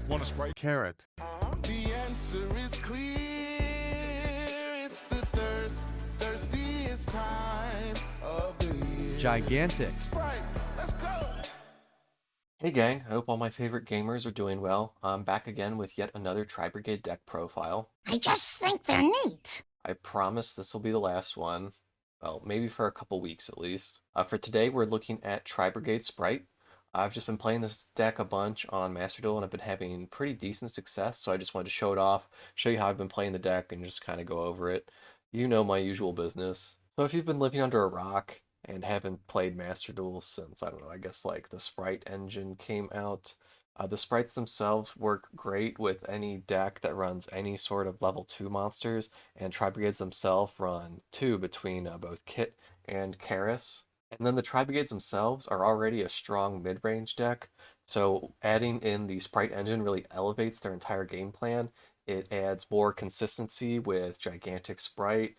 Want a Spright? Carrot. The answer is clear. It's the thirstiest time of the year. Gigantic. Spright, let's go. Hey gang, I hope all my favorite gamers are doing well. I'm back again with yet another Tri-Brigade deck profile. I just think they're neat. I promise this will be the last one. Well, maybe for a couple weeks at least. For today, we're looking at Tri-Brigade Spright. I've just been playing this deck a bunch on Master Duel and I've been having pretty decent success, so I just wanted to show it off, show you how I've been playing the deck, and just kind of go over it. You know my usual business. So if you've been living under a rock and haven't played Master Duel since, I don't know, I guess like the Spright engine came out, the sprites themselves work great with any deck that runs any sort of level 2 monsters, and Tri-Brigades themselves run 2 between both Kit and Karis. And then the Tri-Brigades themselves are already a strong mid-range deck, so adding in the Spright engine really elevates their entire game plan. It adds more consistency with Gigantic Spright,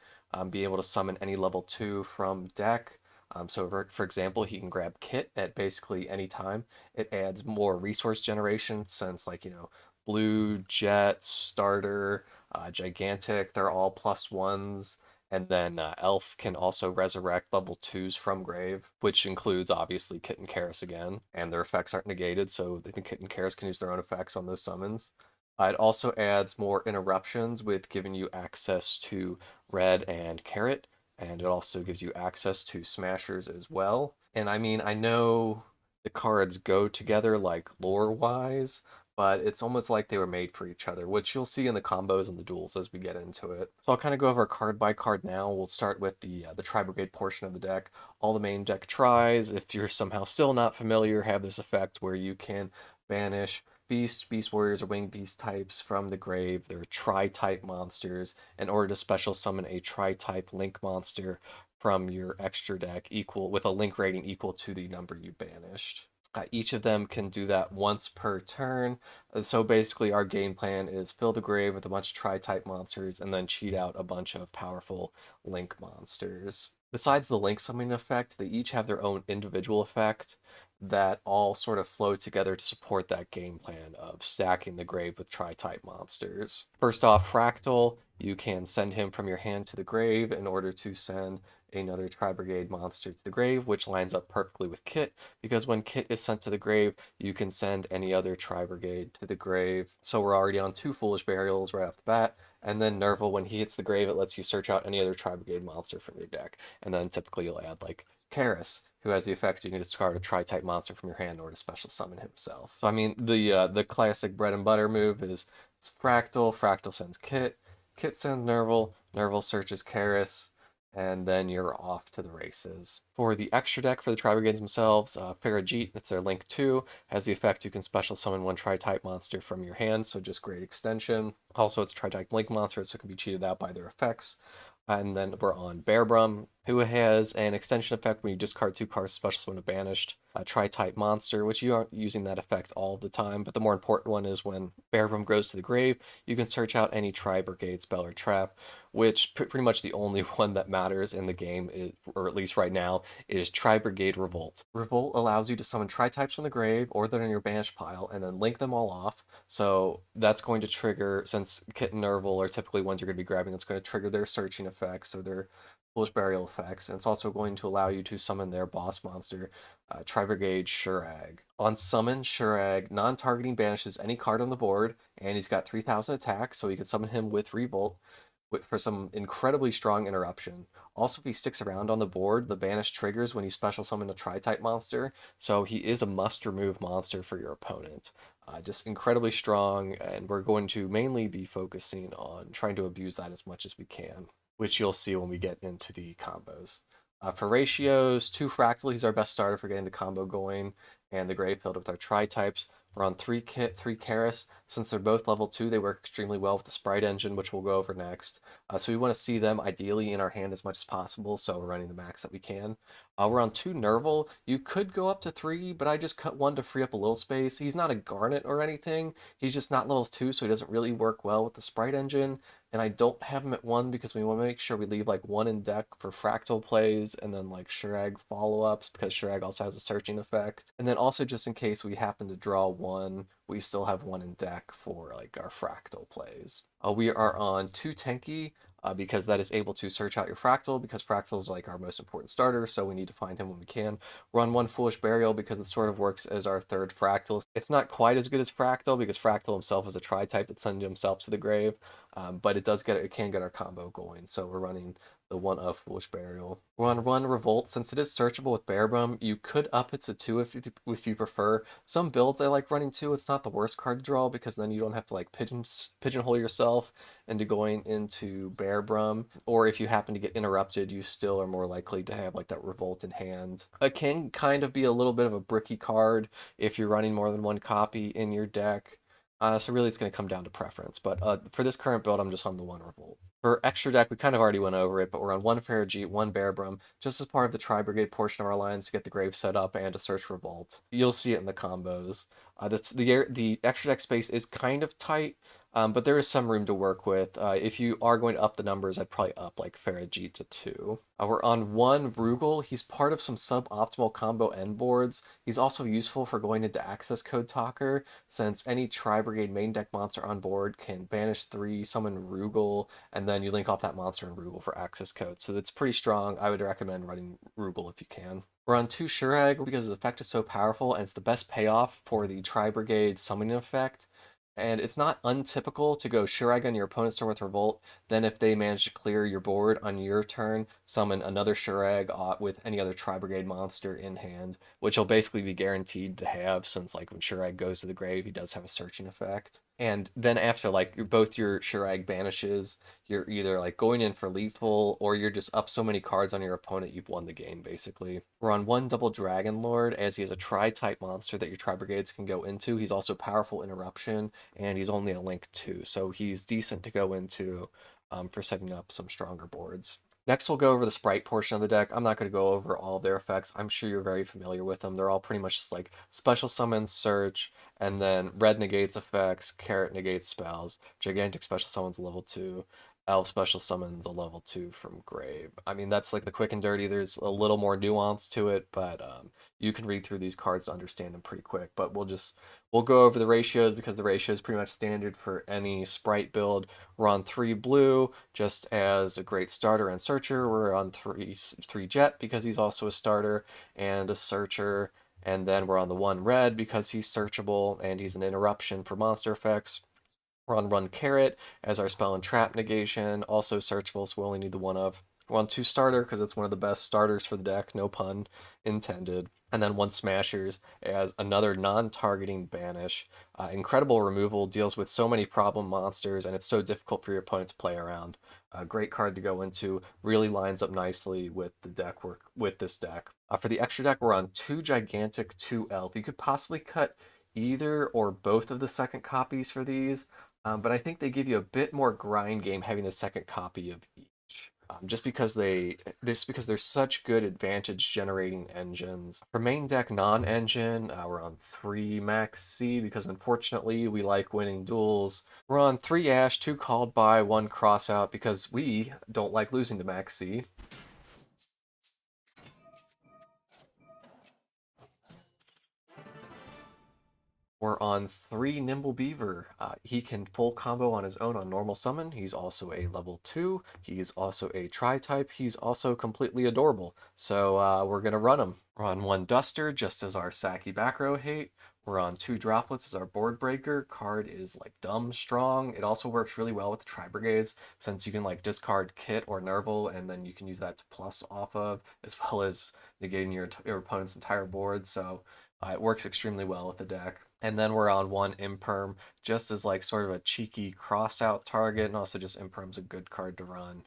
be able to summon any level 2 from deck. So for example, he can grab Kit at basically any time. It adds more resource generation since, like, you know, Blue, Jet, Starter, Gigantic, they're all +1s. And then Elf can also resurrect level 2s from grave, which includes obviously Kit and Karis again, and their effects aren't negated, so I think Kit and Karis can use their own effects on those summons. It also adds more interruptions with giving you access to Red and Carrot, and it also gives you access to Smashers as well. And I mean, I know the cards go together like lore-wise, but it's almost like they were made for each other, which you'll see in the combos and the duels as we get into it. So I'll kind of go over card by card now. We'll start with the Tri-Brigade portion of the deck. All the main deck tries, if you're somehow still not familiar, have this effect where you can banish Beast Warriors, or Winged Beast types from the grave. They're Tri-type monsters in order to special summon a Tri-type Link monster from your extra deck with a Link rating equal to the number you banished. Each of them can do that once per turn. So basically our game plan is fill the grave with a bunch of Tri-type monsters and then cheat out a bunch of powerful Link monsters. Besides the Link summoning effect, they each have their own individual effect that all sort of flow together to support that game plan of stacking the grave with Tri-type monsters. First off, Fraktall, you can send him from your hand to the grave in order to send another Tri-Brigade monster to the grave, which lines up perfectly with Kit, because when Kit is sent to the grave, you can send any other Tri-Brigade to the grave. So we're already on 2 Foolish Burials right off the bat. And then Nerval, when he hits the grave, it lets you search out any other Tri-Brigade monster from your deck. And then typically you'll add like Karis, who has the effect you can discard a Tri-type monster from your hand in order to special summon himself. So I mean, the classic bread and butter move is Fraktall. Fraktall sends Kit. Kit sends Nerval. Nerval searches Karis. And then you're off to the races. For the extra deck for the Tri-Brigades themselves, Farajit, that's their Link 2, has the effect you can special summon 1 Tri-type monster from your hand, so just great extension. Also, it's Tri-type Link monster, so it can be cheated out by their effects. And then we're on Bearbrum, who has an extension effect when you discard 2 cards, special summon a banished Tri-type monster, which you aren't using that effect all the time, but the more important one is when Bearbrum goes to the grave, you can search out any Tri-Brigade spell or trap, which pretty much the only one that matters in the game, or at least right now, is Tri-Brigade Revolt. Revolt allows you to summon Tri-types from the grave, or they're in your banished pile, and then link them all off. So that's going to trigger, since Kit and Nerval are typically ones you're going to be grabbing, that's going to trigger their searching effects, or their Foolish Burial effects, and it's also going to allow you to summon their boss monster, Tri-Brigade Shurag. On summon, Shurag non-targeting banishes any card on the board, and he's got 3,000 attack, so you can summon him with Revolt for some incredibly strong interruption. Also, if he sticks around on the board, the banish triggers when you special summon a Tri-type monster, so he is a must-remove monster for your opponent. Just incredibly strong, and we're going to mainly be focusing on trying to abuse that as much as we can, which you'll see when we get into the combos. For ratios, 2 Fraktall, he's our best starter for getting the combo going, and the grave filled with our Tri-types. We're on 3 Kit, 3 Karis. Since they're both level 2, they work extremely well with the Spright engine, which we'll go over next. So we want to see them ideally in our hand as much as possible, so we're running the max that we can. We're on 2 Nerval. You could go up to 3, but I just cut 1 to free up a little space. He's not a Garnet or anything. He's just not level 2, so he doesn't really work well with the Spright engine. and I don't have him at 1 because we want to make sure we leave like 1 in deck for Fraktall plays and then like Shurag follow-ups because Shurag also has a searching effect. And then also just in case we happen to draw 1, we still have 1 in deck for like our Fraktall plays. We are on 2 Tenki because that is able to search out your Fraktall because Fraktall is like our most important starter, so we need to find him when we can. We're on 1 Foolish Burial because it sort of works as our 3rd Fraktall. It's not quite as good as Fraktall because Fraktall himself is a tri-type that sends himself to the grave, but it can get our combo going. So we're running the 1 of Foolish Burial. We're on 1 Revolt. Since it is searchable with Bearbrum, you could up it to 2 if you prefer. Some builds I like running 2. It's not the worst card to draw because then you don't have to like pigeonhole yourself into going into Bearbrum. Or if you happen to get interrupted, you still are more likely to have like that Revolt in hand. It can kind of be a little bit of a bricky card if you're running more than 1 copy in your deck. So really it's going to come down to preference. But for this current build, I'm just on the 1 Revolt. For extra deck, we kind of already went over it, but we're on 1 Farrajeet, 1 Bearbrum, just as part of the Tri-Brigade portion of our lines to get the grave set up and to search Revolt. You'll see it in the combos. The extra deck space is kind of tight, but there is some room to work with. If you are going to up the numbers, I'd probably up like Farrajeet to 2. We're on 1 Rugal. He's part of some suboptimal combo end boards. He's also useful for going into Access Code Talker, since any Tri-Brigade main deck monster on board can banish 3, summon Rugal, and then you link off that monster in Rugal for access code. So that's pretty strong. I would recommend running Rugal if you can. We're on 2 Shurag because his effect is so powerful and it's the best payoff for the Tri-Brigade summoning effect. And it's not untypical to go Shurag on your opponent's turn with Revolt. Then if they manage to clear your board on your turn, summon another Shurag with any other Tri-Brigade monster in hand, which will basically be guaranteed to have since like when Shurag goes to the grave, he does have a searching effect. And then after like both your Shurag banishes, you're either like going in for lethal or you're just up so many cards on your opponent you've won the game basically. We're on 1 Double Dragon Lord as he is a tri-type monster that your tri-brigades can go into. He's also powerful interruption and he's only a link 2, so he's decent to go into for setting up some stronger boards. Next, we'll go over the Spright portion of the deck. I'm not going to go over all of their effects. I'm sure you're very familiar with them. They're all pretty much just like special summons, search, and then red negates effects, carrot negates spells, gigantic special summons level 2, elf special summons a level 2 from grave. I mean, that's like the quick and dirty. There's a little more nuance to it, but you can read through these cards to understand them pretty quick. But we'll go over the ratios because the ratio is pretty much standard for any Spright build. We're on 3 blue, just as a great starter and searcher. We're on 3 jet because he's also a starter and a searcher. And then we're on the 1 red because he's searchable and he's an interruption for monster effects. We're on 1 carrot as our spell and trap negation, also searchable, so we only need the 1 of. We're on 2 starter because it's one of the best starters for the deck, no pun intended. And then 1 smashers as another non-targeting banish. Incredible removal, deals with so many problem monsters, and it's so difficult for your opponent to play around. A great card to go into, really lines up nicely with the deck work with this deck. For the extra deck, we're on 2 gigantic, 2 elf. You could possibly cut either or both of the second copies for these. But I think they give you a bit more grind game having the second copy of each. Just because they're such good advantage generating engines. For main deck non-engine, we're on 3 Max C because unfortunately we like winning duels. We're on 3 Ash, 2 Called By, 1 Crossout because we don't like losing to Max C. We're on 3 Nimble Beaver. He can full combo on his own on normal summon. He's also a level 2. He's also a tri-type. He's also completely adorable. So we're going to run him. We're on 1 Duster, just as our Saki back row hate. We're on 2 Droplets as our board breaker. Card is like dumb strong. It also works really well with the Tri-Brigades since you can like discard Kit or Nerval and then you can use that to plus off of, as well as negating your opponent's entire board. So it works extremely well with the deck. And then we're on 1 Imperm, just as like sort of a cheeky cross out target, and also just Imperm's a good card to run.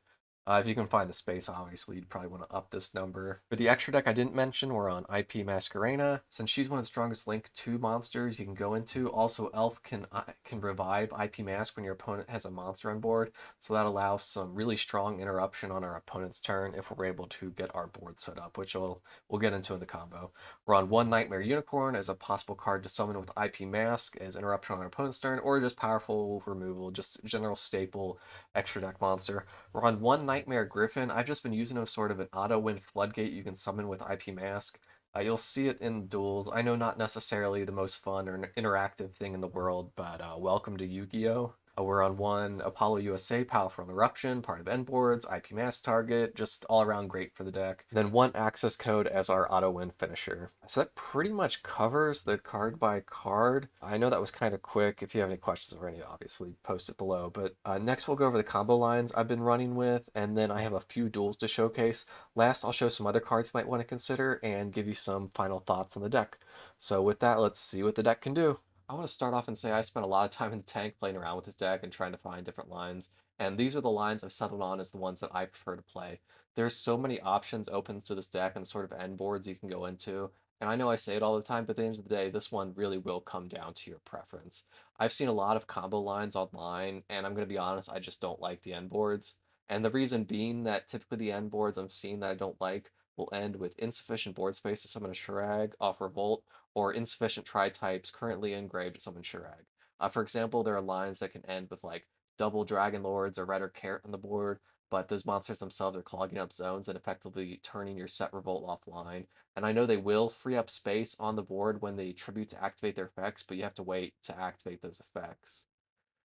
If you can find the space, obviously, you'd probably want to up this number. For the extra deck I didn't mention, we're on IP Masquerena. Since she's one of the strongest Link 2 monsters you can go into, also Elf can revive IP Mask when your opponent has a monster on board, so that allows some really strong interruption on our opponent's turn if we're able to get our board set up, which we'll get into in the combo. We're on one Nightmare Unicorn as a possible card to summon with IP Mask as interruption on our opponent's turn, or just powerful removal, just general staple extra deck monster. We're on one Nightmare Griffin. I've just been using a sort of an auto-win floodgate you can summon with IP Mask. You'll see it in duels. I know not necessarily the most fun or interactive thing in the world, but welcome to Yu-Gi-Oh! We're on one Apollo USA, Powerful Eruption, part of end boards, IP Mask target, just all around great for the deck. Then one access code as our auto win finisher. So that pretty much covers the card by card. I know that was kind of quick. If you have any questions or any, obviously post it below. But next we'll go over the combo lines I've been running with, and then I have a few duels to showcase. Last, I'll show some other cards you might want to consider and give you some final thoughts on the deck. So with that, let's see what the deck can do. I want to start off and say I spent a lot of time in the tank playing around with this deck and trying to find different lines, and these are the lines I've settled on as the ones that I prefer to play. There's so many options open to this deck and sort of end boards you can go into, and I know I say it all the time, but at the end of the day, this one really will come down to your preference. I've seen a lot of combo lines online, and I'm going to be honest, I just don't like the end boards. And the reason being that typically the end boards I'm seeing that I don't like will end with insufficient board space to summon a Shurag off Revolt, or insufficient tri-types currently engraved to summon Shurag. For example, there are lines that can end with like double Dragon Lords or Red or Carrot on the board, but those monsters themselves are clogging up zones and effectively turning your set Revolt offline. And I know they will free up space on the board when they tribute to activate their effects, but you have to wait to activate those effects.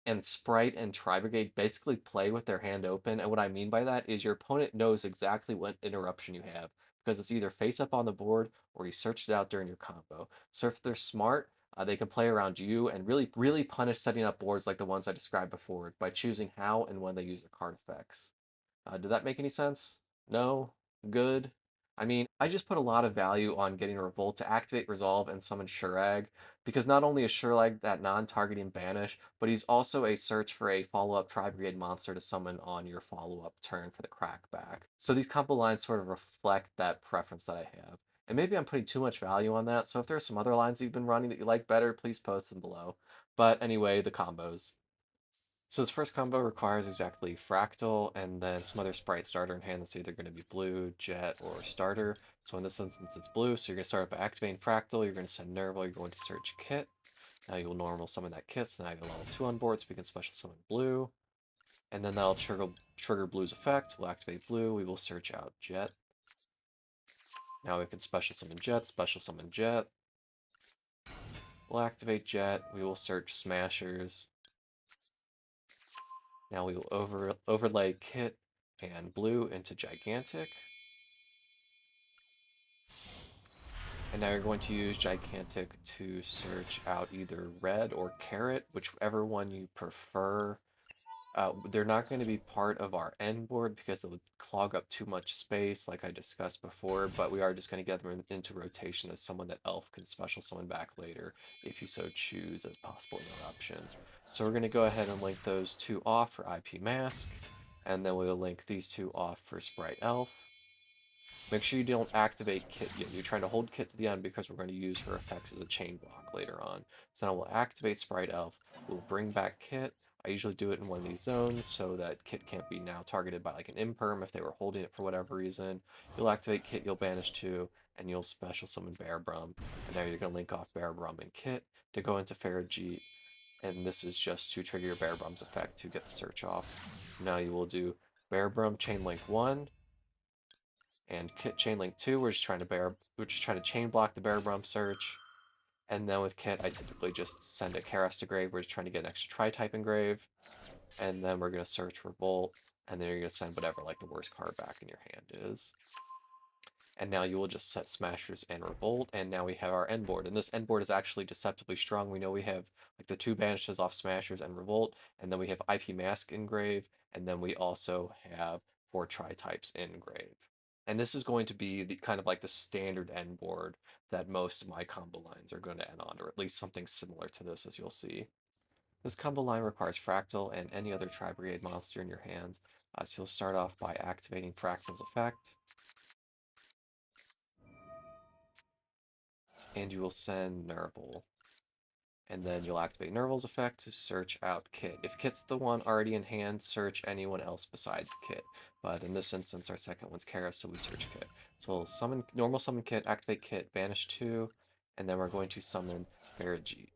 And Spright and Tri-Brigade basically play with their hand open. And what I mean by that is your opponent knows exactly what interruption you have because it's either face up on the board or you searched it out during your combo. So if they're smart, they can play around you and really punish setting up boards like the ones I described before by choosing how and when they use the card effects. Did that make any sense? No? Good? I mean, I just put a lot of value on getting a Revolt to activate Resolve and summon Shurag, because not only is Shurag that non-targeting banish, but he's also a search for a follow-up Tri-Brigade monster to summon on your follow-up turn for the crackback. So these combo lines sort of reflect that preference that I have. And maybe I'm putting too much value on that, so if there are some other lines you've been running that you like better, please post them below. But anyway, the combos. So this first combo requires exactly Fraktall and then some other Spright Starter in hand that's either going to be blue, Jet, or Starter. So in this instance it's blue, so you're going to start up by activating Fraktall, you're going to send Nerval, you're going to search Kit. Now you'll normal summon that Kit, so now you have a level 2 on board, so we can special summon blue. And then that'll trigger blue's effect, we'll activate blue, we will search out Jet. Now we can special summon Jet, special summon Jet. We'll activate Jet, we will search Smashers. Now we will overlay Kit and blue into Gigantic. And now you're going to use Gigantic to search out either red or carrot, whichever one you prefer. They're not going to be part of our end board because they would clog up too much space, like I discussed before, but we are just going to get them into rotation as someone that Elf can special summon back later if you so choose as possible interruptions. So we're going to go ahead and link those two off for IP Mask, and then we'll link these two off for Spright Elf. Make sure you don't activate Kit yet. You're trying to hold Kit to the end because we're going to use her effects as a chain block later on. So now we'll activate Spright Elf. We'll bring back Kit. I usually do it in one of these zones so that Kit can't be now targeted by like an imperm if they were holding it for whatever reason. You'll activate Kit, you'll banish 2, and you'll special summon Bear Brum. And now you're going to link off Bear Brum and Kit to go into Farajit. And this is just to trigger your Bear Brum's effect to get the search off. So now you will do Bear Brum Chain Link 1, and Kit Chain Link 2, we're just trying to chain block the Bear Brum search. And then with Kit, I typically just send a Karas to grave. We're just trying to get an extra tri-type engrave. And then we're going to search Revolt, and then you're going to send whatever like the worst card back in your hand is. And now you will just set Smashers and Revolt, and now we have our end board. And this end board is actually deceptively strong. We know we have like the 2 banishes off Smashers and Revolt, and then we have IP Mask engrave, and then we also have 4 tri-types engrave. And this is going to be the kind of like the standard end board that most of my combo lines are going to end on, or at least something similar to this, as you'll see. This combo line requires Fraktall and any other Tri-Brigade monster in your hand. So you'll start off by activating Fraktall's effect. And you will send Nurble. And then you'll activate Nurgle's effect to search out Kit. If Kit's the one already in hand, search anyone else besides Kit. But in this instance, our second one's Kara, so we search Kit. So we'll summon, normal summon Kit, activate Kit, banish 2, and then we're going to summon Farajit.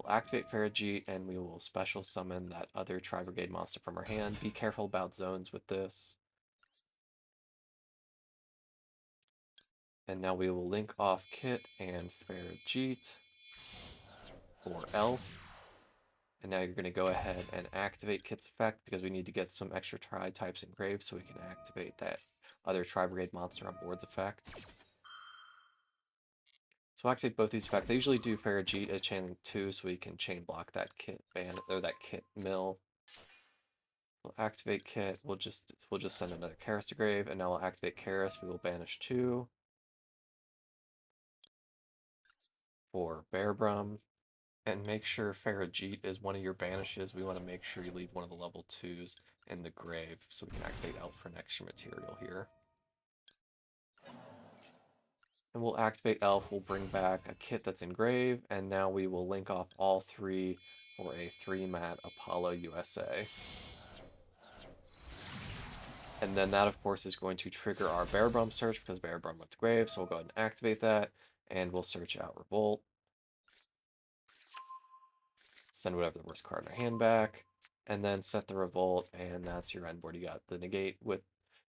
We'll activate Farajit, and we will special summon that other Tri-Brigade monster from our hand. Be careful about zones with this. And now we will link off Kit and Farajit for Elf. And now you're going to go ahead and activate Kit's effect because we need to get some extra tri-types engraved so we can activate that other Tri-Brigade monster on board's effect. So we'll activate both these effects. I usually do Farajit as chaining 2 so we can chain block that Kit or that Kit mill. We'll activate Kit. We'll just send another Karis to grave, and now we'll activate Karis. We will banish 2 for Bearbrum. And make sure Farajit is one of your banishes. We want to make sure you leave one of the level 2s in the grave so we can activate Elf for an extra material here. And we'll activate Elf, we'll bring back a Kit that's in grave, and now we will link off all 3 for a 3-mat Apollo USA. And then that, of course, is going to trigger our Bearbrum search because Bearbrum went to grave, so we'll go ahead and activate that, and we'll search out Revolt. Send whatever the worst card in our hand back, and then set the Revolt, and that's your end board. You got the negate with,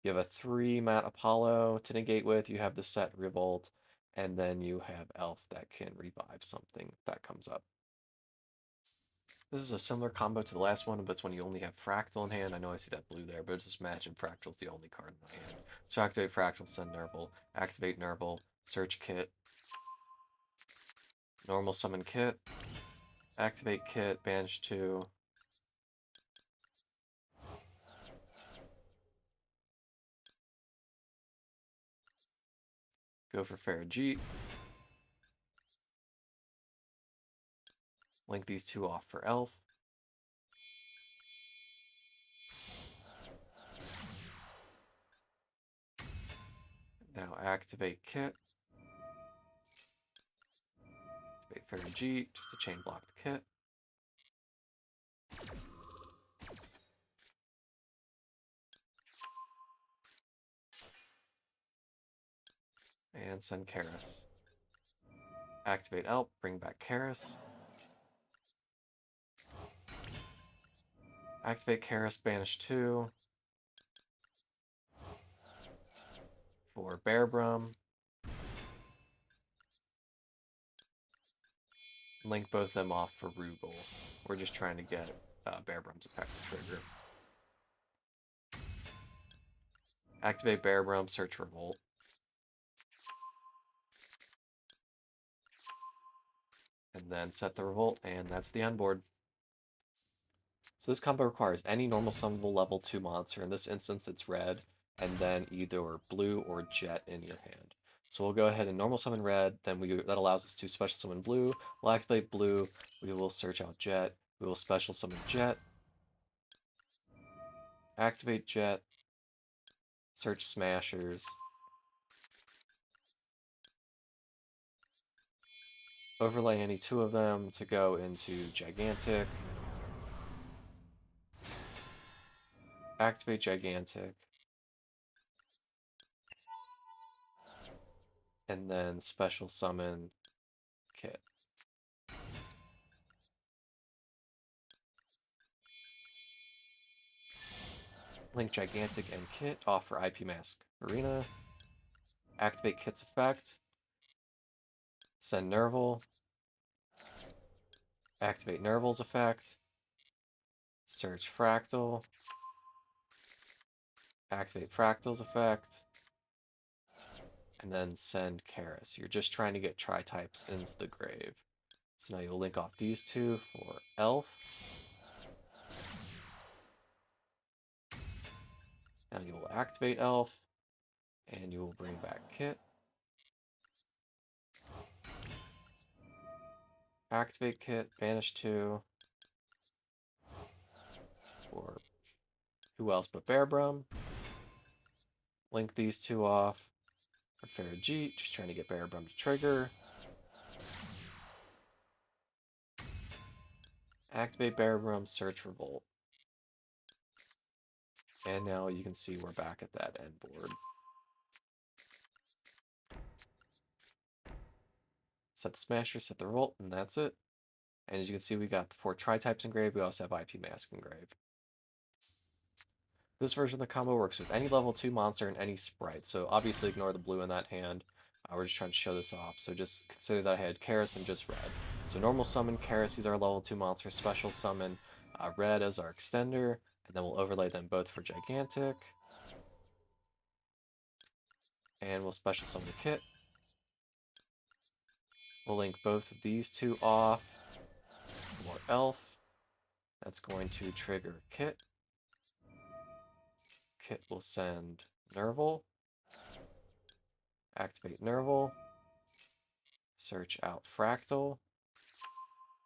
you have a 3-mat Apollo to negate with, you have the set Revolt, and then you have Elf that can revive something if that comes up. This is a similar combo to the last one, but it's when you only have Fraktall in hand. I know I see that blue there, but just imagine Fraktall's the only card in my hand. So activate Fraktall, send Nurgle, activate Nurgle, search Kit, normal summon Kit, activate Kit, banish 2. Go for Farajit. Link these 2 off for Elf. Now activate Kit. Activate Farajit just to chain block the Kit. And send Karis. Activate Elf, bring back Karis. Activate Karis, banish 2. For Bearbrum. Link both of them off for Rugal. We're just trying to get Bearbrum's effect to trigger. Activate Bearbrum, search Revolt. And then set the Revolt, and that's the end board. So this combo requires any normal summonable level 2 monster. In this instance, it's red, and then either blue or jet in your hand. So we'll go ahead and normal summon red, then that allows us to special summon blue. We'll activate blue, we will search out jet, we will special summon jet, activate jet, search smashers, overlay any 2 of them to go into gigantic, activate gigantic, and then special summon Kit. Link Gigantic and Kit off for IP Mask Arena. Activate Kit's effect. Send Nurgle. Activate Nurgle's effect. Search Fraktall. Activate Fraktall's effect. And then send Karis. You're just trying to get tri-types into the grave. So now you'll link off these 2 for Elf. Now you will activate Elf, and you will bring back Kit. activate Kit, banish 2. For who else but Bearbrum. Link these 2 off for Farajit, just trying to get Bearbrum to trigger. Activate Bearbrum, search Revolt. And now you can see we're back at that end board. Set the Smasher, set the Revolt, and that's it. And as you can see, we got the 4 Tri-types engraved. We also have IP Mask engraved. This version of the combo works with any level 2 monster and any sprite, so obviously ignore the blue in that hand. We're just trying to show this off, so just consider that I had Karis and just red. So normal summon Karis, he's our level 2 monster. Special summon red as our extender, and then we'll overlay them both for gigantic. And we'll special summon the Kit. We'll link both of these 2 off for Elf. That's going to trigger Kit. Kit will send Nerval. Activate Nerval. Search out Fraktall.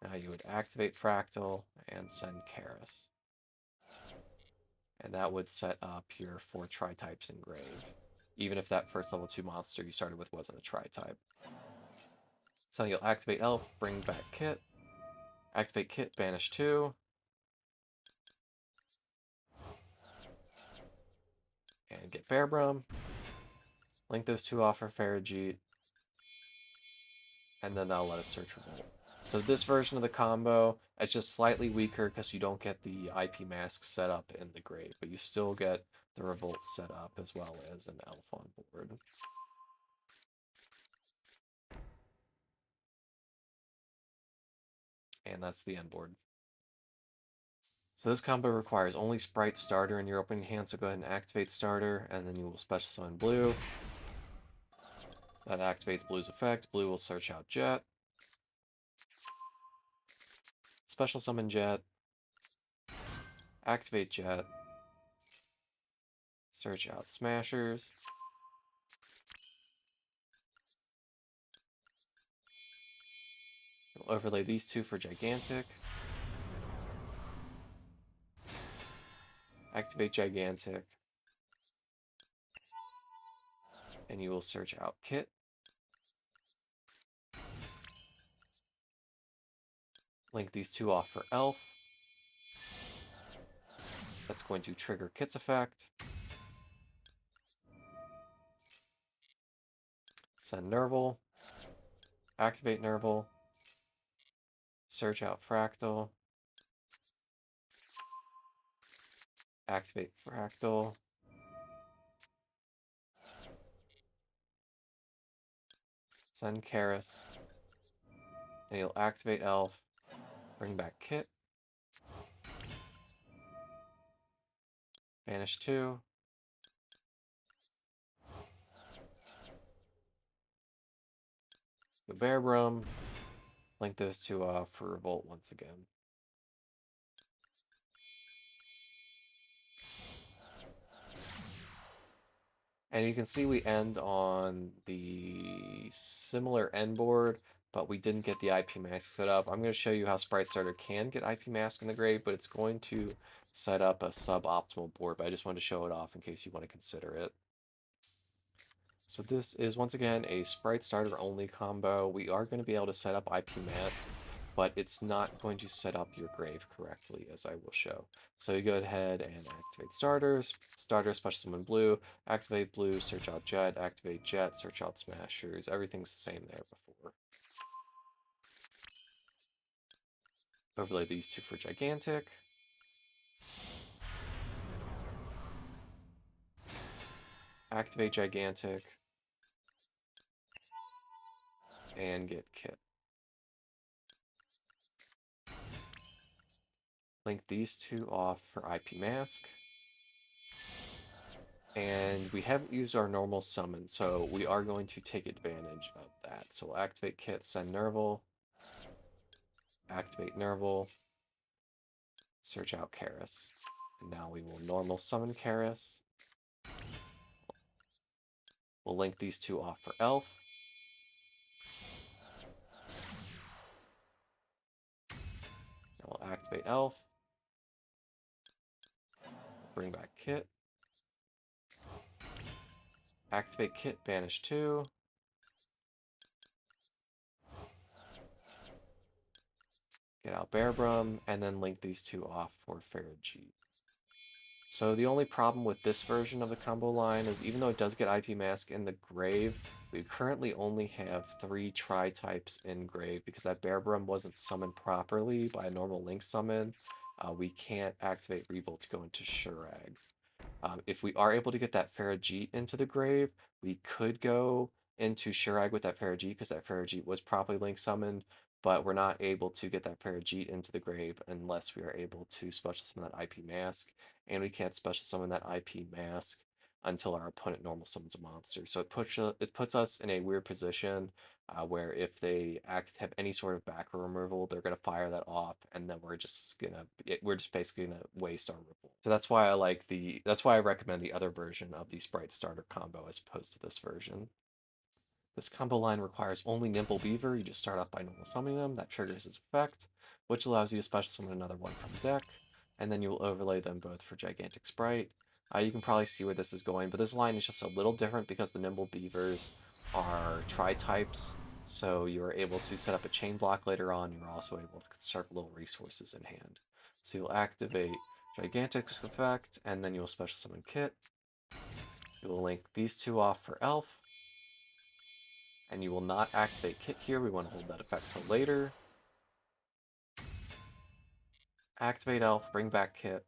Now you would activate Fraktall and send Karis. And that would set up your 4 Tri-types engraved, even if that first level 2 monster you started with wasn't a Tri-type. So you'll activate Elf, bring back Kit. Activate Kit, banish 2. And get Bearbrum. Link those 2 off for Farajit. And then that'll let us search Revolt. So this version of the combo, it's just slightly weaker because you don't get the IP mask set up in the grave, but you still get the Revolt set up as well as an Elf on board. And that's the end board. So this combo requires only Spright Starter in your opening hand, so go ahead and activate Starter, and then you will special summon Blue. That activates Blue's effect. Blue will search out Jet. Special summon Jet. Activate Jet. Search out Smashers. We'll overlay these 2 for Gigantic. Activate Gigantic. And you will search out Kit. Link these 2 off for Elf. That's going to trigger Kit's effect. Send Nerval. Activate Nerval. Search out Fraktall. Activate Fraktall. Send Karis. And you'll activate Elf. Bring back Kit. Banish 2. The Bearbrum. Link those 2 off for Revolt once again. And you can see we end on the similar end board, but we didn't get the IP mask set up. I'm going to show you how Spright Starter can get IP mask in the grave, but it's going to set up a suboptimal board, but I just wanted to show it off in case you want to consider it. So this is, once again, a Spright Starter only combo. We are going to be able to set up IP mask, but it's not going to set up your grave correctly, as I will show. So you go ahead and activate Starters. Starter, special summon Blue. Activate Blue, search out Jet. Activate Jet, search out Smashers. Everything's the same there before. Overlay these 2 for Gigantic. Activate Gigantic. And get Kit. Link these 2 off for IP mask. And we haven't used our normal summon, so we are going to take advantage of that. So we'll activate Kit, send Nerval. Activate Nerval. Search out Karis. And now we will normal summon Karis. We'll link these 2 off for Elf. Activate Elf. Bring back Kit. Activate Kit, banish 2. Get out Bearbrum, and then link these 2 off for Farajit. So the only problem with this version of the combo line is even though it does get IP Mask in the grave, we currently only have 3 Tri-types in grave because that Bearbrum wasn't summoned properly by a normal link summon. We can't activate Revolt to go into Shurag. If we are able to get that Farajit into the grave, we could go into Shurag with that Farajit because that Farajit was properly link summoned, but we're not able to get that Farajit into the grave unless we are able to special summon that IP Mask, and we can't special summon that IP Mask until our opponent normal summons a monster. So it puts us in a weird position where if they have any sort of back row removal, they're gonna fire that off, and then we're just basically gonna waste our revolt. So that's why I recommend the other version of the Spright Starter combo as opposed to this version. This combo line requires only Nimble Beaver. You just start off by normal summoning them. That triggers his effect, which allows you to special summon another one from the deck, and then you will overlay them both for Gigantic Spright. You can probably see where this is going, but this line is just a little different because the Nimble Beavers are Tri-types, so you're able to set up a chain block later on. You're also able to conserve little resources in hand. So you'll activate Gigantic's effect, and then you'll special summon Kit. You will link these 2 off for Elf, and you will not activate Kit here. We want to hold that effect till later. Activate Elf, bring back Kit.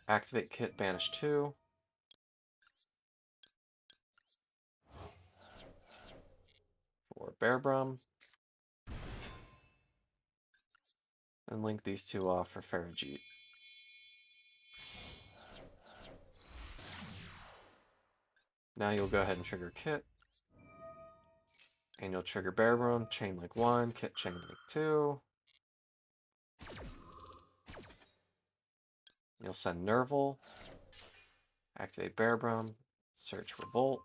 Activate Kit, banish 2. For Bearbrum. And link these 2 off for Farajit. Now you'll go ahead and trigger Kit. And you'll trigger Bearbrum, chain link 1, Kit chain link 2. You'll send Nerval. Activate Bearbrum, search Revolt.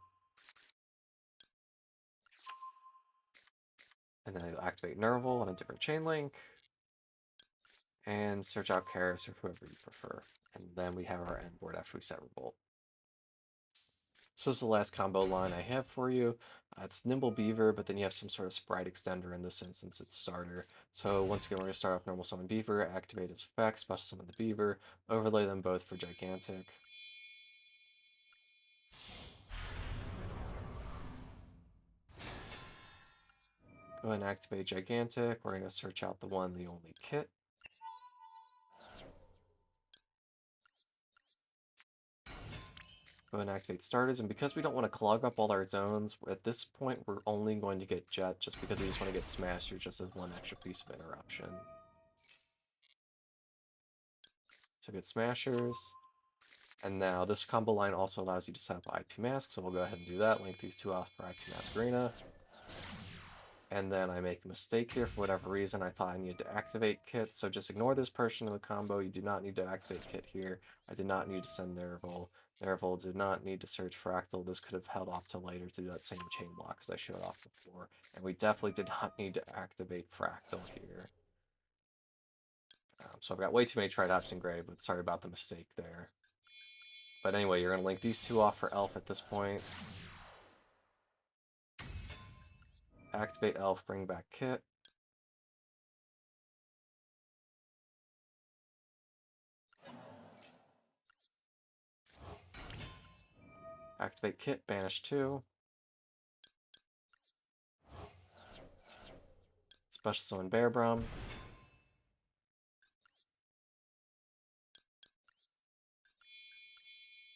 And then you'll activate Nerval on a different chain link. And search out Karis or whoever you prefer. And then we have our end board after we set Revolt. So this is the last combo line I have for you. It's Nimble Beaver, but then you have some sort of Spright extender. In this instance, it's Starter. So once again, we're going to start off normal summon Beaver, activate its effect, special summon the Beaver, overlay them both for Gigantic. Go ahead and activate Gigantic. We're going to search out the one, the only Kit. Go ahead and activate Starters, and because we don't want to clog up all our zones, at this point we're only going to get Jet just because we just want to get Smasher just as one extra piece of interruption. So get Smashers, and now this combo line also allows you to set up IP Mask, so we'll go ahead and do that, link these 2 off for IP Mask Arena. And then I make a mistake here for whatever reason. I thought I needed to activate Kit, so just ignore this portion of the combo. You do not need to activate Kit here. I did not need to send Nerval. Nerval did not need to search Fraktall. This could have held off till later to do that same chain block as I showed off before. And we definitely did not need to activate Fraktall here. So I've got way too many Tri-types in Grave, but sorry about the mistake there. But anyway, you're going to link these 2 off for Elf at this point. Activate Elf, bring back Kit. Activate Kit, banish 2. Special summon Bearbrum.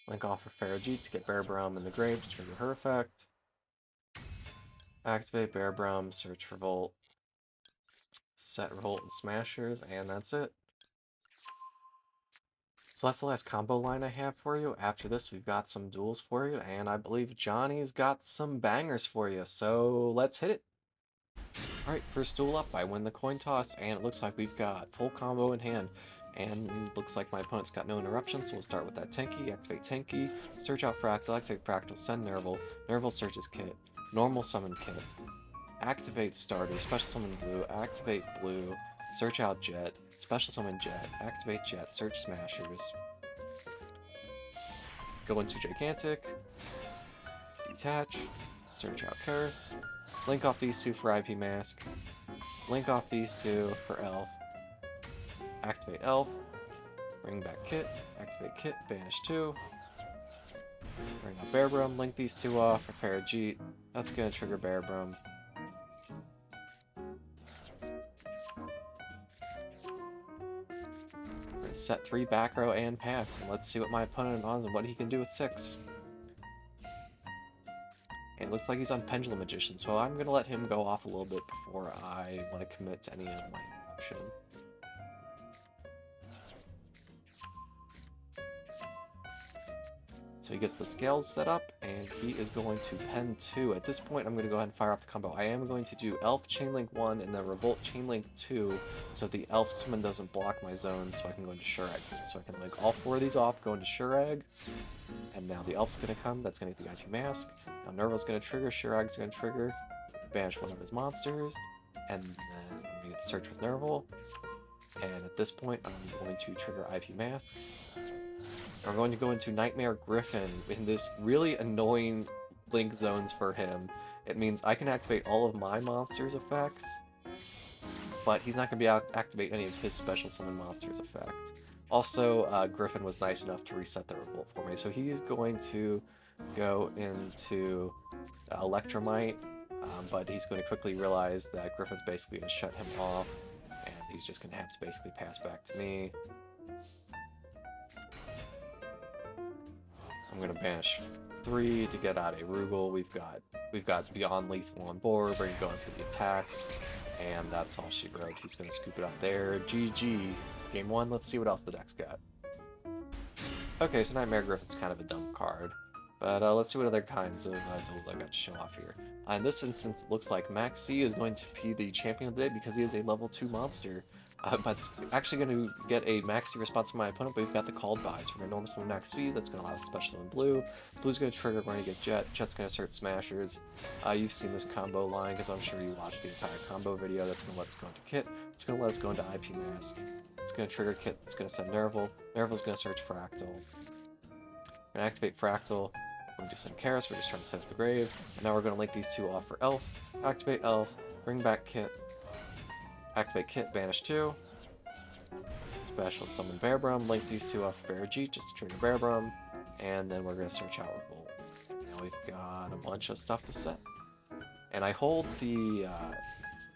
Link off for Farajit to get Bearbrum in the grave to trigger her effect. Activate Bearbrum, search Revolt, set Revolt and Smashers, and that's it. So that's the last combo line I have for you. After this, we've got some duels for you, and I believe Johnny's got some bangers for you, so let's hit it. Alright, first duel up, I win the coin toss, and it looks like we've got full combo in hand. And looks like my opponent's got no interruptions, so we'll start with that Tanky, activate Tanky, search out Fraktall, activate Fraktall, send Nerval, Nerval searches Kit, normal summon Kit, activate Starter, special summon Blue, activate Blue, search out Jet, special summon Jet, activate Jet, search Smashers. Go into Gigantic, detach, search out Karis, link off these two for IP Mask, link off these two for Elf, activate Elf, bring back Kit, activate Kit, banish 2, bring out Bearbrum, link these two off for Farajit, that's going to trigger Bearbrum. We're going to set 3 back row and pass, and let's see what my opponent on and what he can do with 6. And it looks like he's on Pendulum Magician, so I'm going to let him go off a little bit before I want to commit to any of my action. So he gets the scales set up, and he is going to pen 2. At this point, I'm going to go ahead and fire off the combo. I am going to do Elf Chainlink 1 and then Revolt Chainlink 2, so the Elf summon doesn't block my zone, so I can go into Shurag. So I can link all 4 of these off, go into Shurag, and now the Elf's going to come. That's going to get the IP Mask. Now Nerval's going to trigger, Shurag's going to trigger, banish one of his monsters, and then I'm going to get Search with Nerval. And at this point, I'm going to trigger IP Mask. I'm going to go into Nightmare Griffin in this really annoying link zones for him. It means I can activate all of my monsters' effects, but he's not going to be able to activate any of his special summon monsters' effect. Also, Griffin was nice enough to reset the Revolt for me, so he's going to go into Electromite, but he's going to quickly realize that Griffin's basically going to shut him off, and he's just going to have to basically pass back to me. I'm gonna banish 3 to get out a Rugal. We've got Beyond Lethal on board. We're going for the attack, and that's all she wrote. He's gonna scoop it up there. GG. Game 1. Let's see what else the deck's got. Okay, so Nightmare Griffin's kind of a dumb card, but let's see what other kinds of duels I got to show off here. In this instance, it looks like Max C is going to be the champion of the day because he is a level 2 monster. But it's actually going to get a maxi response from my opponent, but we've got the called buys. We're going to normal summon Max Speed, that's going to allow us special in blue. Blue's going to trigger, we're going to get Jet. Jet's going to assert Smashers. You've seen this combo line, because I'm sure you watched the entire combo video. That's going to let us go into Kit. It's going to let us go into IP Mask. It's going to trigger Kit. It's going to send Nerval. Nerval's going to search Fraktall. We're going to activate Fraktall. We're going to do some Karis. We're just trying to set up the grave. And now we're going to link these two off for Elf. Activate Elf. Bring back Kit. Activate Kit, banish 2. Special summon Bearbrum, link these two off Farajit just to trigger Bearbrum, and then we're going to search out Revolt. Now we've got a bunch of stuff to set. And I hold the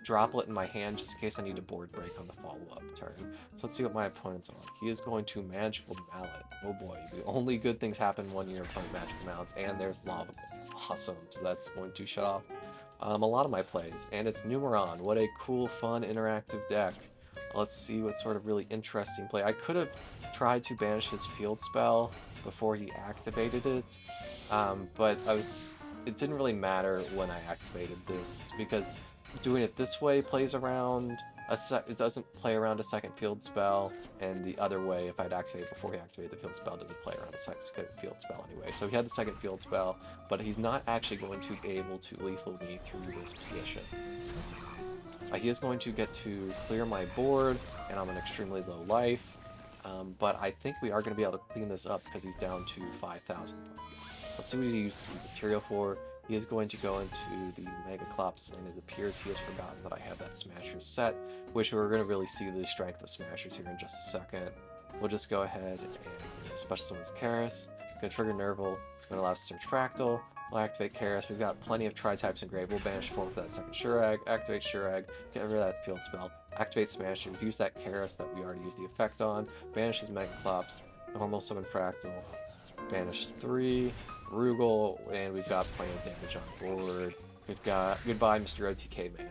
Droplet in my hand just in case I need to board break on the follow-up turn. So let's see what my opponent's on. He is going to Magical Mallet. Oh boy, the only good things happen when you're playing Magical Mallets, and there's Lava. Awesome, so that's going to shut off a lot of my plays. And it's Numeron. What a cool, fun, interactive deck. Let's see what sort of really interesting play. I could have tried to banish his field spell before he activated it, but it didn't really matter when I activated this, because doing it this way plays around it doesn't play around a second field spell, and the other way, if I'd activated before he activated the field spell, doesn't play around a second field spell anyway. So he had the second field spell, but he's not actually going to be able to lethal me through this position. He is going to get to clear my board, and I'm an extremely low life, but I think we are going to be able to clean this up because he's down to 5,000. Let's see what he uses the material for. He is going to go into the Mega Clops, and it appears he has forgotten that I have that Smashers set, which we're going to really see the strength of Smashers here in just a second. We'll just go ahead and special summons Karis. Going to trigger Nerval. It's going to allow us to search Fraktall. We'll activate Karis. We've got plenty of Tri-types engraved. We'll banish 4 for that second Shurag. Activate Shurag. Get rid of that field spell. Activate Smashers. Use that Karis that we already used the effect on. Banish his Mega Clops. Normal summon Fraktall. Banish 3. Rugal. And we've got plenty of damage on board. We've got goodbye, Mr. OTK man.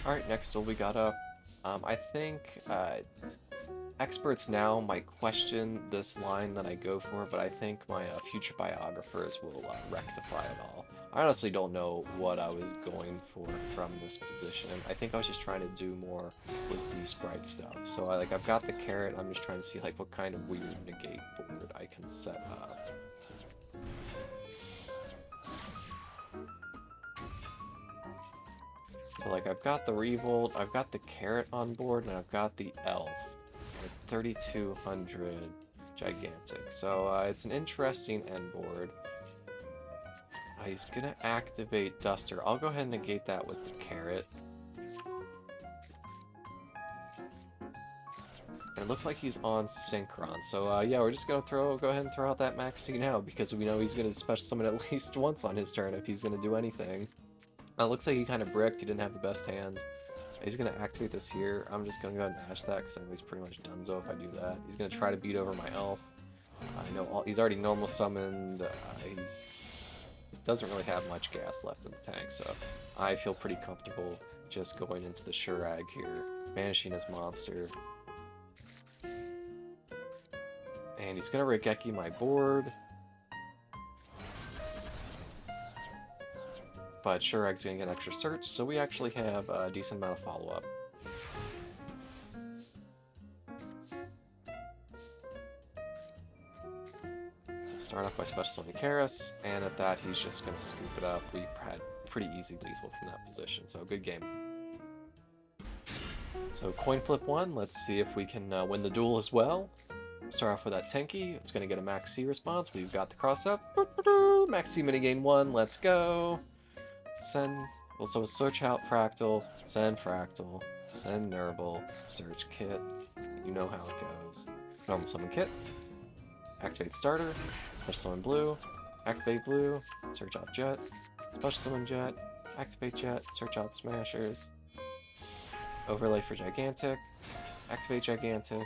Alright, next we got up. I think experts now might question this line that I go for, but I think my future biographers will rectify it all. I honestly don't know what I was going for from this position. I think I was just trying to do more with the Spright stuff. So I've got the carrot. I'm just trying to see like what kind of weird negate board I can set up. So like I've got the Revolt, I've got the carrot on board, and I've got the elf with 3200 gigantic. So it's an interesting end board. He's gonna activate Duster. I'll go ahead and negate that with the carrot. And it looks like he's on Synchron. So yeah, we're just gonna go ahead and throw out that Max C now because we know he's gonna special summon at least once on his turn if he's gonna do anything. It looks like he kind of bricked. He didn't have the best hand. He's gonna activate this here. I'm just gonna go ahead and mash that because I know he's pretty much donezo if I do that. He's gonna try to beat over my elf. I know he's already normal summoned. He's doesn't really have much gas left in the tank, so I feel pretty comfortable just going into the Shurag here, banishing his monster. And he's gonna Regeki my board. But Shurag's gonna get an extra search, so we actually have a decent amount of follow-up. Start off by special summoning Karis, and at that he's just going to scoop it up. We had pretty easy lethal from that position, so good game. So coin flip 1, let's see if we can win the duel as well. Start off with that Tenki, it's going to get a Max C response. We've got the cross up. Max C minigame 1, let's go. Send, well, so search out Fraktall, send Nurble, search Kit. You know how it goes. Normal summon Kit. Activate Starter, special summon Blue, activate Blue, search out Jet, special summon Jet, activate Jet, search out Smashers, overlay for Gigantic, activate Gigantic,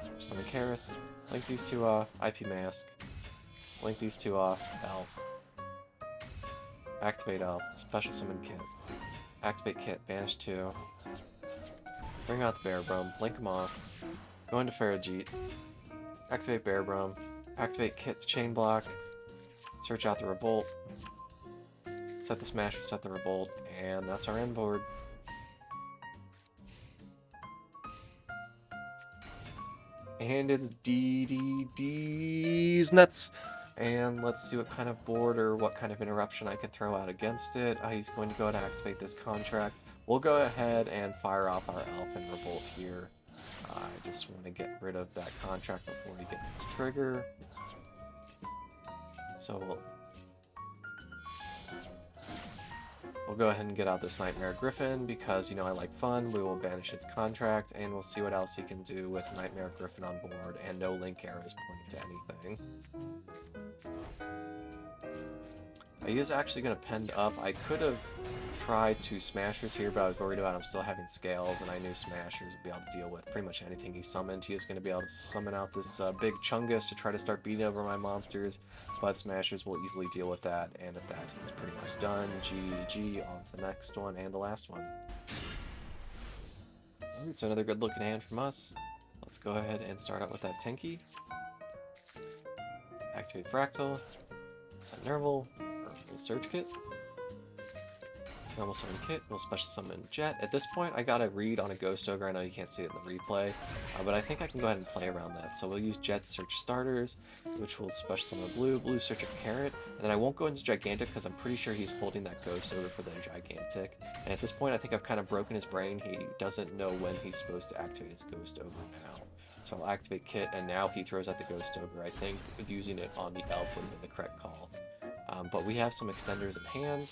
special summon Karis, link these two off, IP Mask, link these two off, Elf, activate Elf, special summon Kit, activate Kit, banish 2, bring out the Bearbrum, link them off, go into Farajit, activate Bearbrum, activate Kit to chain block, search out the Revolt, set the Smasher, set the Revolt, and that's our end board. And it's DDD's nuts! And let's see what kind of board or what kind of interruption I can throw out against it. He's going to go ahead and activate this contract. We'll go ahead and fire off our Elf and Revolt here. I just want to get rid of that contract before he gets his trigger. So we'll go ahead and get out this Nightmare Griffin because, you know, I like fun. We will banish its contract, and we'll see what else he can do with Nightmare Griffin on board and no link arrows pointing to anything. He is actually going to pend up. I could have tried to Smashers here, but I was worried about him still having scales, and I knew Smashers would be able to deal with pretty much anything he summoned. He is going to be able to summon out this big Chungus to try to start beating over my monsters, but Smashers will easily deal with that, and at that he's pretty much done. GG, on to the next one, and the last one. Alright, so another good looking hand from us. Let's go ahead and start out with that Tenki. Activate Fraktall, set Nerval, we'll Search Kit. Normal summon Kit, we'll special summon Jet. At this point, I got a read on a Ghost Ogre. I know you can't see it in the replay, but I think I can go ahead and play around that. So we'll use Jet Search Starters, which will special summon Blue Search a Carrot, and then I won't go into Gigantic because I'm pretty sure he's holding that Ghost Ogre for the Gigantic. And at this point, I think I've kind of broken his brain. He doesn't know when he's supposed to activate his Ghost Ogre now. So I'll activate Kit, and now he throws out the Ghost Ogre. I think using it on the Elf would have been the correct call. But we have some extenders in hand,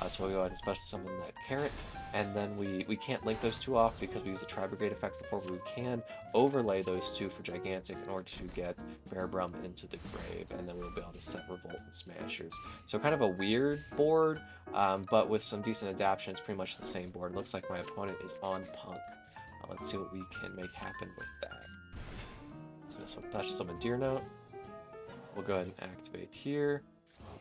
so we'll go ahead and special summon that Carrot, and then we can't link those two off because we use the Tri-Brigade effect before, but we can overlay those two for Gigantic in order to get Bearbrum into the grave, and then we'll be able to set Revolt and Smashers. So kind of a weird board, but with some decent adaptation, it's pretty much the same board. It looks like my opponent is on P.U.N.K. Let's see what we can make happen with that. So special summon Deer Note. We'll go ahead and activate here.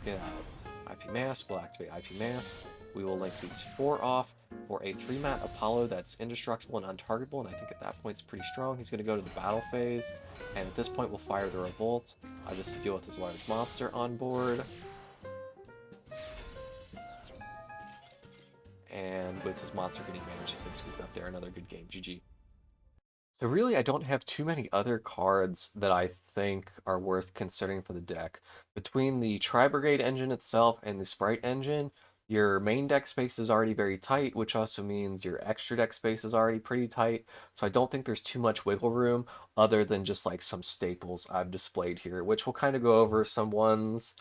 Get out IP Mask, we'll activate IP Mask. We will link these 4 off for a 3-mat Apollo that's indestructible and untargetable, and I think at that point it's pretty strong. He's going to go to the battle phase, and at this point we'll fire the Revolt just to deal with his large monster on board. and with his monster getting managed, he's been scooped up there. Another good game. GG. So really, I don't have too many other cards that I think are worth considering for the deck. Between the Tri-Brigade engine itself and the Spright engine, your main deck space is already very tight, which also means your extra deck space is already pretty tight. So I don't think there's too much wiggle room other than just like some staples I've displayed here, which we'll kind of go over some ones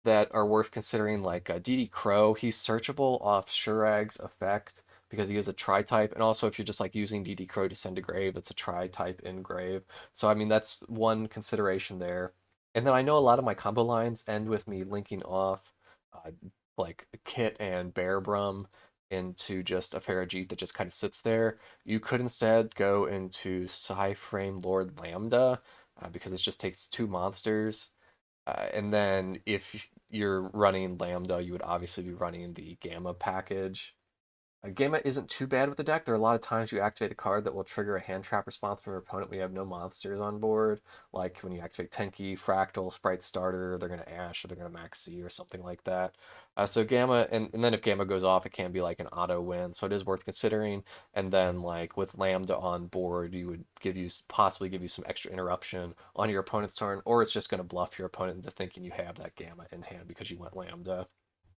that are worth considering, like DD Crow. He's searchable off Shurag's effect because he is a tri-type, and also if you're just like using DD Crow to send to grave, it's a tri-type in grave. So I mean that's one consideration there. And then I know a lot of my combo lines end with me linking off uh, like Kit and Bearbrum into just a Farajit that just kind of sits there. You could instead go into Psy-Frame Lord Lambda because it just takes 2 monsters. And then if you're running Lambda, you would obviously be running the Gamma package. Gamma isn't too bad with the deck. There are a lot of times you activate a card that will trigger a hand trap response from your opponent when you have no monsters on board. Like when you activate P.U.N.K, Fraktall, Spright Starter, they're going to Ash or they're going to Max C or something like that. So Gamma, and then if Gamma goes off, it can be like an auto win. So it is worth considering. And then like with Lambda on board, you would possibly give you some extra interruption on your opponent's turn, or it's just going to bluff your opponent into thinking you have that Gamma in hand because you went Lambda.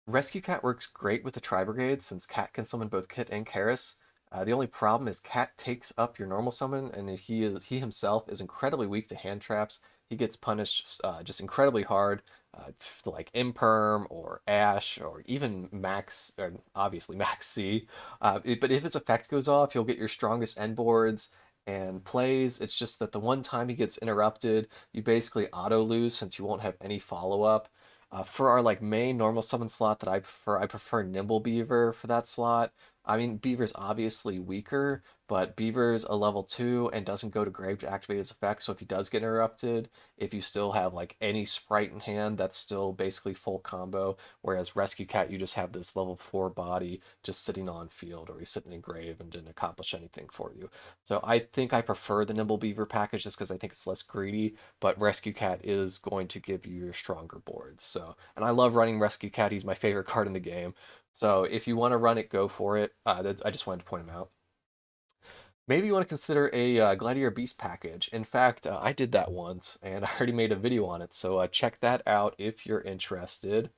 Rescue Cat works great with the Tri-Brigade since Cat can summon both Kit and Karis. The only problem is Cat takes up your normal summon, and he himself is incredibly weak to hand traps. He gets punished just incredibly hard, like Imperm or Ash or even Max, or obviously Max C. But if its effect goes off, you'll get your strongest end boards and plays. It's just that the one time he gets interrupted, you basically auto lose since you won't have any follow up. For our like main normal summon slot that I prefer Nimble Beaver for that slot. I mean, Beaver's obviously weaker, but Beaver's a level 2 and doesn't go to grave to activate his effect, so if he does get interrupted, if you still have like any Spright in hand, that's still basically full combo, whereas Rescue Cat, you just have this level 4 body just sitting on field, or he's sitting in grave and didn't accomplish anything for you. So I think I prefer the Nimble Beaver package just because I think it's less greedy, but Rescue Cat is going to give you your stronger boards. So, and I love running Rescue Cat. He's my favorite card in the game. So if you want to run it, go for it. I just wanted to point him out. Maybe you want to consider a Gladiator Beast package. In fact, I did that once, and I already made a video on it. So check that out if you're interested.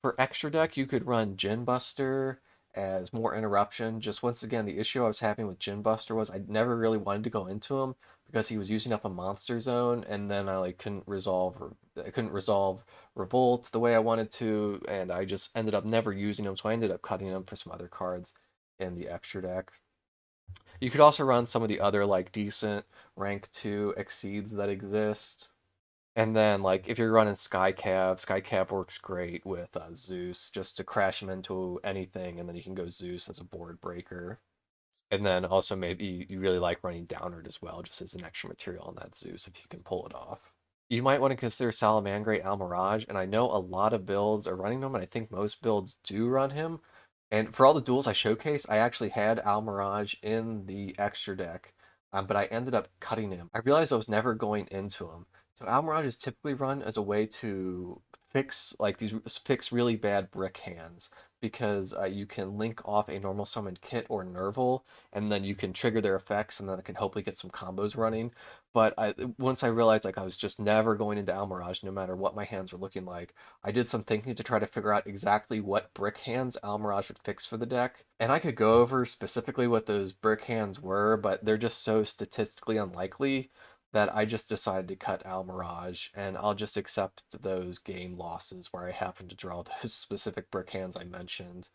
For extra deck, you could run Gin Buster as more interruption. Just once again, the issue I was having with Gin Buster was I never really wanted to go into him because he was using up a monster zone, and then I like I couldn't resolve Revolt the way I wanted to, and I just ended up never using him. So I ended up cutting him for some other cards in the extra deck. You could also run some of the other like decent rank 2 exceeds that exist. And then, like, if you're running Sky Cav works great with Zeus, just to crash him into anything, and then you can go Zeus as a board breaker. And then also maybe you really like running Downward as well, just as an extra material on that Zeus if you can pull it off. You might want to consider Salamangreat Almirage, and I know a lot of builds are running them, and I think most builds do run him. And for all the duels I showcase, I actually had Almirage in the extra deck, but I ended up cutting him. I realized I was never going into him. So Almirage is typically run as a way to fix really bad brick hands because you can link off a normal summon Kit or Nerval, and then you can trigger their effects, and then it can hopefully get some combos running. But once I realized like I was just never going into Almirage, no matter what my hands were looking like, I did some thinking to try to figure out exactly what brick hands Almirage would fix for the deck. And I could go over specifically what those brick hands were, but they're just so statistically unlikely that I just decided to cut Almirage, and I'll just accept those game losses where I happen to draw those specific brick hands I mentioned.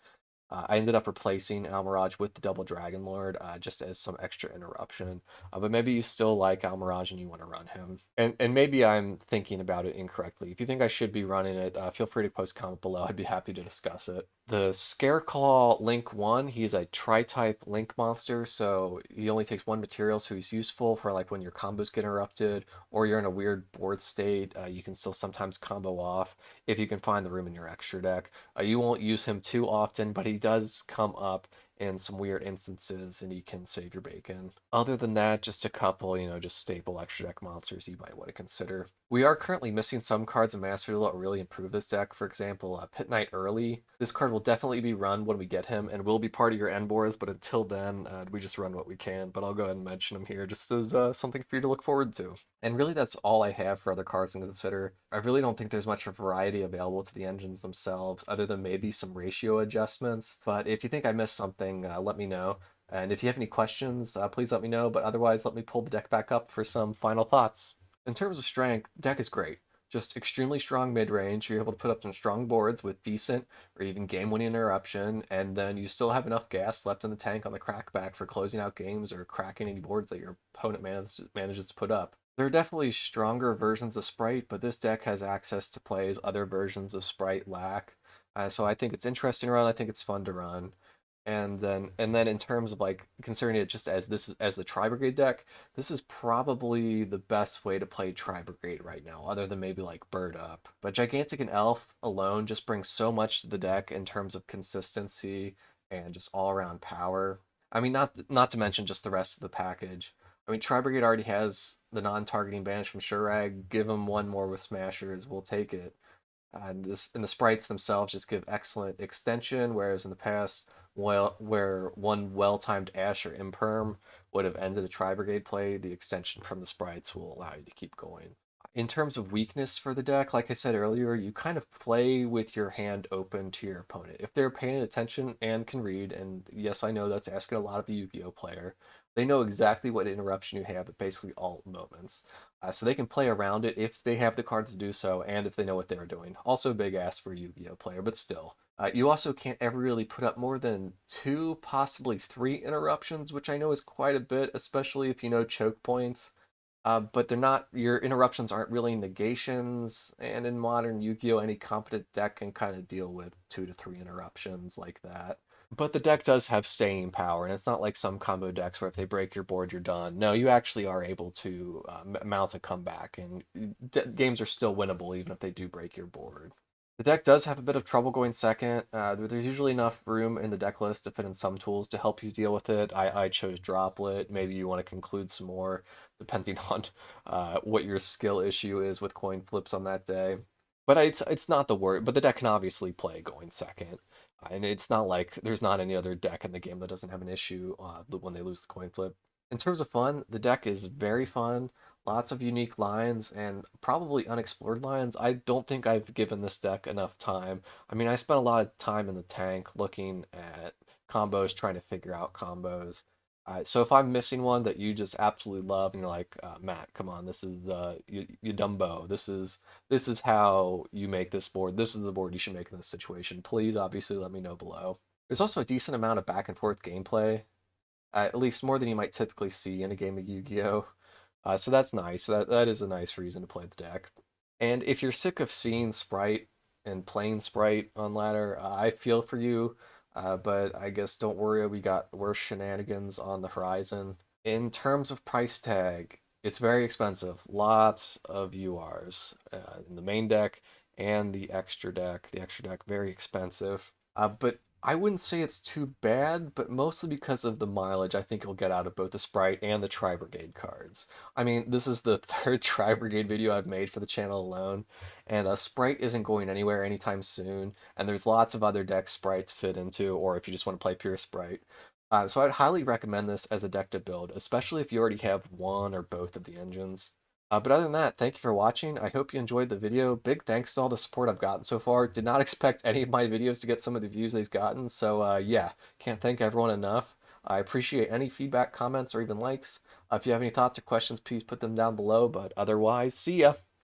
I ended up replacing Almirage with the Double Dragon Lord just as some extra interruption. But maybe you still like Almirage and you want to run him. And maybe I'm thinking about it incorrectly. If you think I should be running it, feel free to post a comment below. I'd be happy to discuss it. The Scareclaw Link 1, he's a tri-type Link monster, so he only takes 1 material, so he's useful for like when your combos get interrupted or you're in a weird board state. You can still sometimes combo off if you can find the room in your extra deck. You won't use him too often, but he does come up in some weird instances, and you can save your bacon. Other than that, just a couple, just staple extra deck monsters you might want to consider. We are currently missing some cards in Master Duel that will really improve this deck. For example, Pit Knight Early. This card will definitely be run when we get him, and will be part of your end boards, but until then, we just run what we can. But I'll go ahead and mention him here just as something for you to look forward to. And really, that's all I have for other cards to consider. I really don't think there's much variety available to the engines themselves, other than maybe some ratio adjustments. But if you think I missed something, let me know. And if you have any questions, please let me know. But otherwise, let me pull the deck back up for some final thoughts. In terms of strength, the deck is great. Just extremely strong mid-range. You're able to put up some strong boards with decent or even game-winning interruption, and then you still have enough gas left in the tank on the crackback for closing out games or cracking any boards that your opponent manages to put up. There are definitely stronger versions of Spright, but this deck has access to plays other versions of Spright lack. So I think it's interesting to run. I think it's fun to run. And then in terms of like considering it just as as the Tri-Brigade deck, this is probably the best way to play Tri-Brigade right now, other than maybe like Bird Up. But Gigantic and Elf alone just brings so much to the deck in terms of consistency and just all around power. I mean, not to mention just the rest of the package. I mean, Tri-Brigade already has the non-targeting banish from Shurag. Give them one more with Smashers, we'll take it. And the sprites themselves just give excellent extension, whereas in the past, where one well-timed Ash or Imperm would have ended the Tri-Brigade play, the extension from the sprites will allow you to keep going. In terms of weakness for the deck, like I said earlier, you kind of play with your hand open to your opponent. If they're paying attention and can read, and yes, I know that's asking a lot of a Yu-Gi-Oh player, they know exactly what interruption you have at basically all moments. So they can play around it if they have the cards to do so, and if they know what they're doing. Also big ass for a Yu-Gi-Oh player, but still. You also can't ever really put up more than 2, possibly 3 interruptions, which I know is quite a bit, especially if you know choke points. But they're not, your interruptions aren't really negations, and in modern Yu-Gi-Oh, any competent deck can kind of deal with 2 to 3 interruptions like that. But the deck does have staying power, and it's not like some combo decks where if they break your board, you're done. No, you actually are able to mount a comeback, and games are still winnable even if they do break your board. The deck does have a bit of trouble going second. There's usually enough room in the deck list to fit in some tools to help you deal with it. I chose Droplet. Maybe you want to conclude some more, depending on what your skill issue is with coin flips on that day. But it's not the word. But the deck can obviously play going second. And it's not like there's not any other deck in the game that doesn't have an issue when they lose the coin flip. In terms of fun, the deck is very fun. Lots of unique lines and probably unexplored lines. I don't think I've given this deck enough time. I mean, I spent a lot of time in the tank looking at combos, trying to figure out combos. So if I'm missing one that you just absolutely love, and you're like, Matt, come on, this is you Dumbo. This is how you make this board. This is the board you should make in this situation. Please, obviously, let me know below. There's also a decent amount of back and forth gameplay, at least more than you might typically see in a game of Yu-Gi-Oh! So that's nice. That is a nice reason to play the deck. And if you're sick of seeing Spright and playing Spright on ladder, I feel for you. But I guess don't worry, we got worse shenanigans on the horizon. In terms of price tag, it's very expensive. Lots of URs in the main deck and the extra deck. The extra deck, very expensive. But I wouldn't say it's too bad, but mostly because of the mileage I think you'll get out of both the Spright and the Tri-Brigade cards. I mean, this is the third Tri-Brigade video I've made for the channel alone, and Spright isn't going anywhere anytime soon, and there's lots of other decks Sprights fit into, or if you just want to play pure Spright. So I'd highly recommend this as a deck to build, especially if you already have one or both of the engines. But other than that, thank you for watching. I hope you enjoyed the video. Big thanks to all the support I've gotten so far. Did not expect any of my videos to get some of the views they've gotten. So yeah, can't thank everyone enough. I appreciate any feedback, comments, or even likes. If you have any thoughts or questions, please put them down below. But otherwise, see ya!